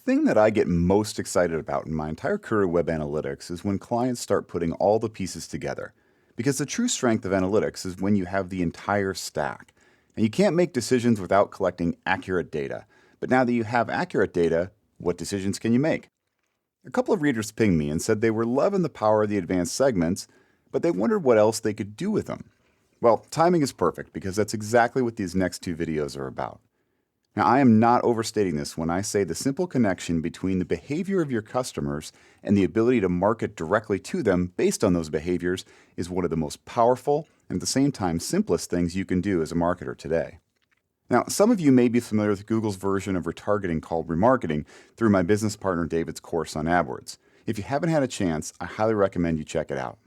thing that I get most excited about in my entire career of web analytics is when clients start putting all the pieces together. Because the true strength of analytics is when you have the entire stack. And you can't make decisions without collecting accurate data. But now that you have accurate data, what decisions can you make? A couple of readers pinged me and said they were loving the power of the advanced segments, but they wondered what else they could do with them. Well, timing is perfect because that's exactly what these next two videos are about. Now, I am not overstating this when I say the simple connection between the behavior of your customers and the ability to market directly to them based on those behaviors is one of the most powerful and at the same time simplest things you can do as a marketer today. Now, some of you may be familiar with Google's version of retargeting called Remarketing through my business partner David's course on AdWords. If you haven't had a chance, I highly recommend you check it out.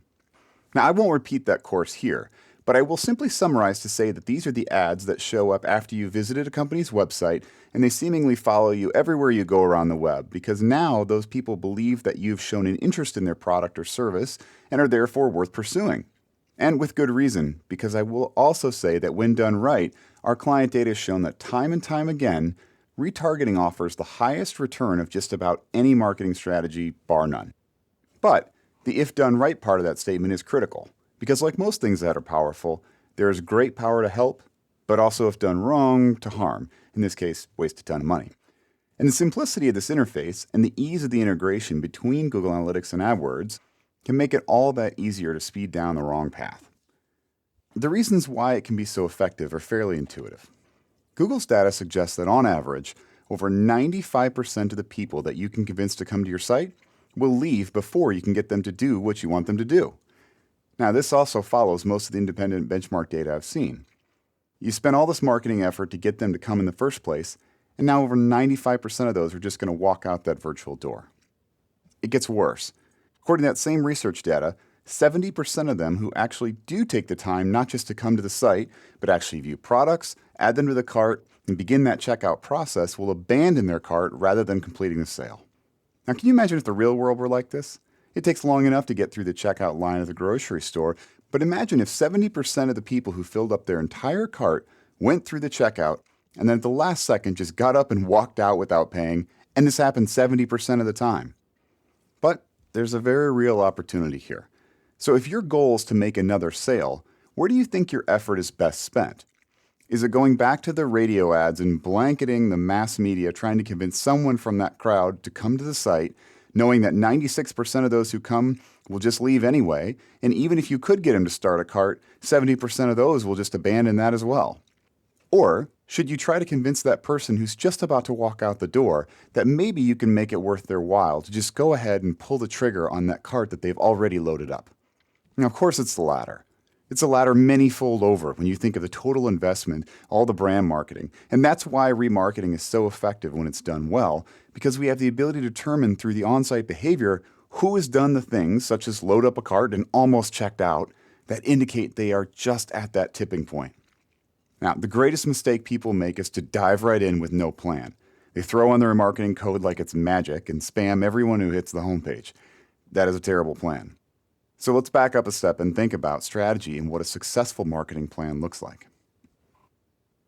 Now, I won't repeat that course here, but I will simply summarize to say that these are the ads that show up after you visited a company's website and they seemingly follow you everywhere you go around the web because now those people believe that you've shown an interest in their product or service and are therefore worth pursuing. And with good reason, because I will also say that when done right, our client data has shown that time and time again, retargeting offers the highest return of just about any marketing strategy, bar none. But the if done right part of that statement is critical, because like most things that are powerful, there is great power to help, but also if done wrong, to harm, in this case, waste a ton of money. And the simplicity of this interface and the ease of the integration between Google Analytics and AdWords can make it all that easier to speed down the wrong path. The reasons why it can be so effective are fairly intuitive. Google's data suggests that on average, over 95% of the people that you can convince to come to your site will leave before you can get them to do what you want them to do. Now, this also follows most of the independent benchmark data I've seen. You spent all this marketing effort to get them to come in the first place, and now over 95% of those are just going to walk out that virtual door. It gets worse. According to that same research data, 70% of them who actually do take the time not just to come to the site, but actually view products, add them to the cart, and begin that checkout process will abandon their cart rather than completing the sale. Now, can you imagine if the real world were like this? It takes long enough to get through the checkout line at the grocery store, but imagine if 70% of the people who filled up their entire cart went through the checkout and then at the last second just got up and walked out without paying, and this happened 70% of the time. But there's a very real opportunity here. So if your goal is to make another sale, where do you think your effort is best spent? Is it going back to the radio ads and blanketing the mass media trying to convince someone from that crowd to come to the site, knowing that 96% of those who come will just leave anyway, and even if you could get them to start a cart, 70% of those will just abandon that as well? Or should you try to convince that person who's just about to walk out the door that maybe you can make it worth their while to just go ahead and pull the trigger on that cart that they've already loaded up? Now, of course, it's the latter. It's a latter many-fold over when you think of the total investment, all the brand marketing. And that's why remarketing is so effective when it's done well, because we have the ability to determine through the on-site behavior who has done the things, such as load up a cart and almost checked out, that indicate they are just at that tipping point. Now, the greatest mistake people make is to dive right in with no plan. They throw on the remarketing code like it's magic and spam everyone who hits the homepage. That is a terrible plan. So let's back up a step and think about strategy and what a successful marketing plan looks like.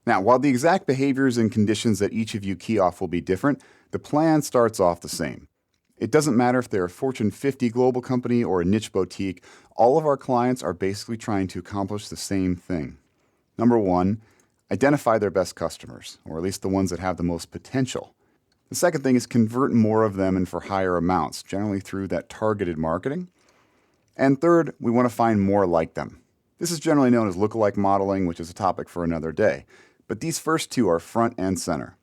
Now, while the exact behaviors and conditions that each of you key off will be different, the plan starts off the same. It doesn't matter if they're a Fortune 50 global company or a niche boutique, all of our clients are basically trying to accomplish the same thing. Number one, identify their best customers, or at least the ones that have the most potential. The second thing is convert more of them and for higher amounts, generally through that targeted marketing. And third, we want to find more like them. This is generally known as lookalike modeling, which is a topic for another day. But these first two are front and center.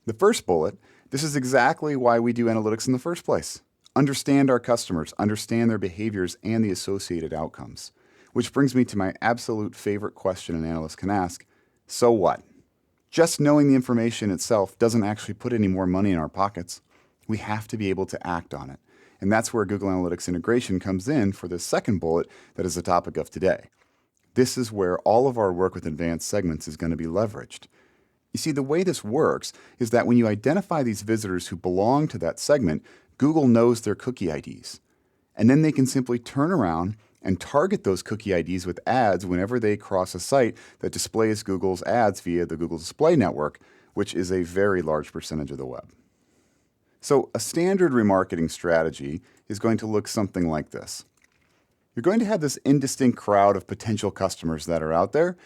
The first bullet, this is exactly why we do analytics in the first place. Understand our customers, understand their behaviors and the associated outcomes. Which brings me to my absolute favorite question an analyst can ask, so what? Just knowing the information itself doesn't actually put any more money in our pockets. We have to be able to act on it. And that's where Google Analytics integration comes in for the second bullet that is the topic of today. This is where all of our work with advanced segments is going to be leveraged. You see, the way this works is that when you identify these visitors who belong to that segment, Google knows their cookie IDs. And then they can simply turn around and target those cookie IDs with ads whenever they cross a site that displays Google's ads via the Google Display Network, which is a very large percentage of the web. So, a standard remarketing strategy is going to look something like this. You're going to have this indistinct crowd of potential customers that are out there,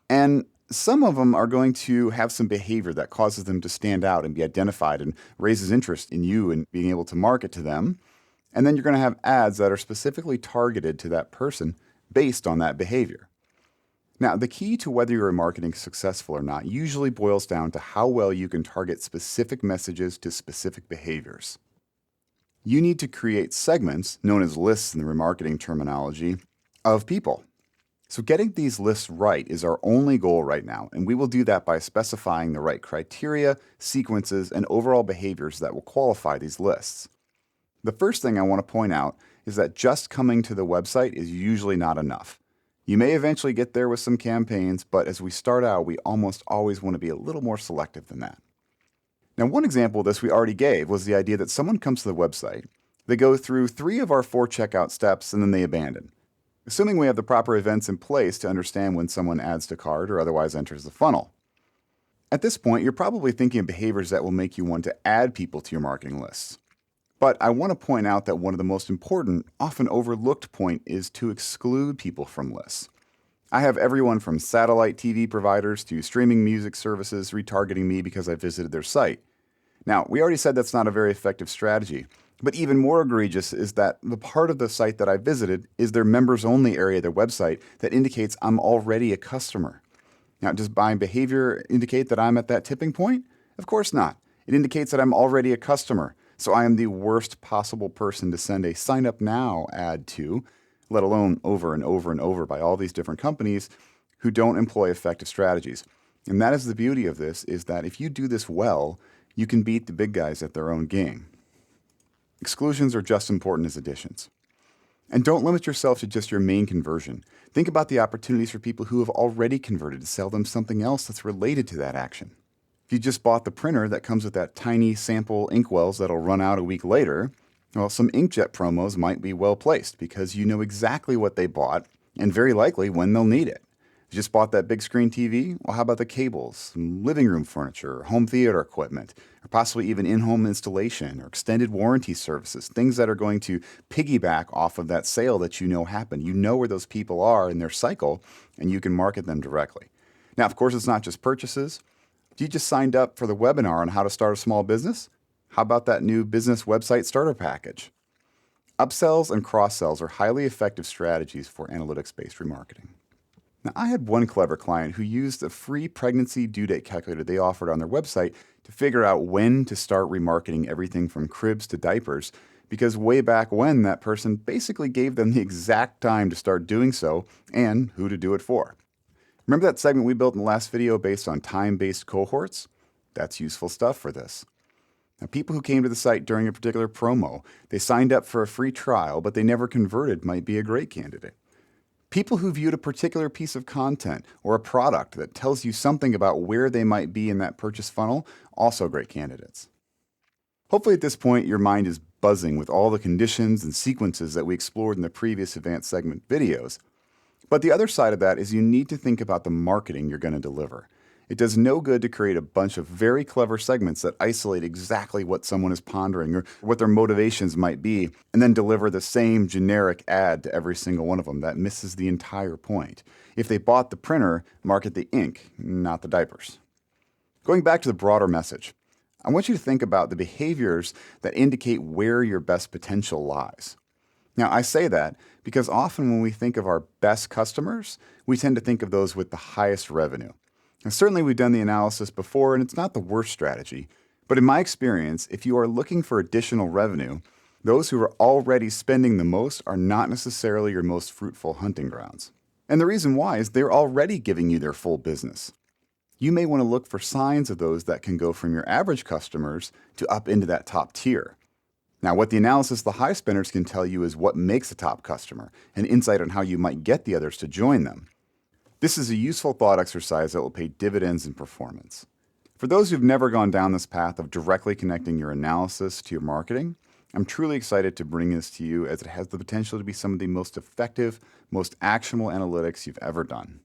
and some of them are going to have some behavior that causes them to stand out and be identified and raises interest in you and being able to market to them. And then you're going to have ads that are specifically targeted to that person based on that behavior. Now, the key to whether your marketing is successful or not usually boils down to how well you can target specific messages to specific behaviors. You need to create segments, known as lists in the remarketing terminology, of people. So getting these lists right is our only goal right now, and we will do that by specifying the right criteria, sequences, and overall behaviors that will qualify these lists. The first thing I want to point out is that just coming to the website is usually not enough. You may eventually get there with some campaigns, but as we start out, we almost always want to be a little more selective than that. Now, one example of this we already gave was the idea that someone comes to the website, they go through 3 of our 4 checkout steps, and then they abandon. Assuming we have the proper events in place to understand when someone adds to cart or otherwise enters the funnel. At this point, you're probably thinking of behaviors that will make you want to add people to your marketing lists. But I want to point out that one of the most important, often overlooked point is to exclude people from lists. I have everyone from satellite TV providers to streaming music services retargeting me because I visited their site. Now, we already said that's not a very effective strategy. But even more egregious is that the part of the site that I visited is their members-only area of their website that indicates I'm already a customer. Now, does my behavior indicate that I'm at that tipping point? Of course not. It indicates that I'm already a customer, so I am the worst possible person to send a sign up now ad to, let alone over and over and over by all these different companies who don't employ effective strategies. And that is the beauty of this, is that if you do this well, you can beat the big guys at their own game. Exclusions are just as important as additions. And don't limit yourself to just your main conversion. Think about the opportunities for people who have already converted to sell them something else that's related to that action. If you just bought the printer that comes with that tiny sample inkwells that'll run out a week later, well, some inkjet promos might be well placed because you know exactly what they bought and very likely when they'll need it. You just bought that big screen TV? Well, how about the cables, some living room furniture, home theater equipment, or possibly even in-home installation or extended warranty services, things that are going to piggyback off of that sale that you know happened. You know where those people are in their cycle, and you can market them directly. Now, of course, it's not just purchases. You just signed up for the webinar on how to start a small business? How about that new business website starter package? Upsells and cross-sells are highly effective strategies for analytics-based remarketing. Now, I had one clever client who used a free pregnancy due date calculator they offered on their website to figure out when to start remarketing everything from cribs to diapers, because way back when that person basically gave them the exact time to start doing so and who to do it for. Remember that segment we built in the last video based on time-based cohorts? That's useful stuff for this. Now, people who came to the site during a particular promo, they signed up for a free trial, but they never converted, might be a great candidate. People who viewed a particular piece of content or a product that tells you something about where they might be in that purchase funnel, also great candidates. Hopefully at this point your mind is buzzing with all the conditions and sequences that we explored in the previous advanced segment videos. But the other side of that is you need to think about the marketing you're going to deliver. It does no good to create a bunch of very clever segments that isolate exactly what someone is pondering or what their motivations might be, and then deliver the same generic ad to every single one of them. That misses the entire point. If they bought the printer, market the ink, not the diapers. Going back to the broader message, I want you to think about the behaviors that indicate where your best potential lies. Now, I say that because often when we think of our best customers, we tend to think of those with the highest revenue. And certainly we've done the analysis before, and it's not the worst strategy. But in my experience, if you are looking for additional revenue, those who are already spending the most are not necessarily your most fruitful hunting grounds. And the reason why is they're already giving you their full business. You may want to look for signs of those that can go from your average customers to up into that top tier. Now, what the analysis of the high spenders can tell you is what makes a top customer, and insight on how you might get the others to join them. This is a useful thought exercise that will pay dividends in performance. For those who've never gone down this path of directly connecting your analysis to your marketing, I'm truly excited to bring this to you as it has the potential to be some of the most effective, most actionable analytics you've ever done.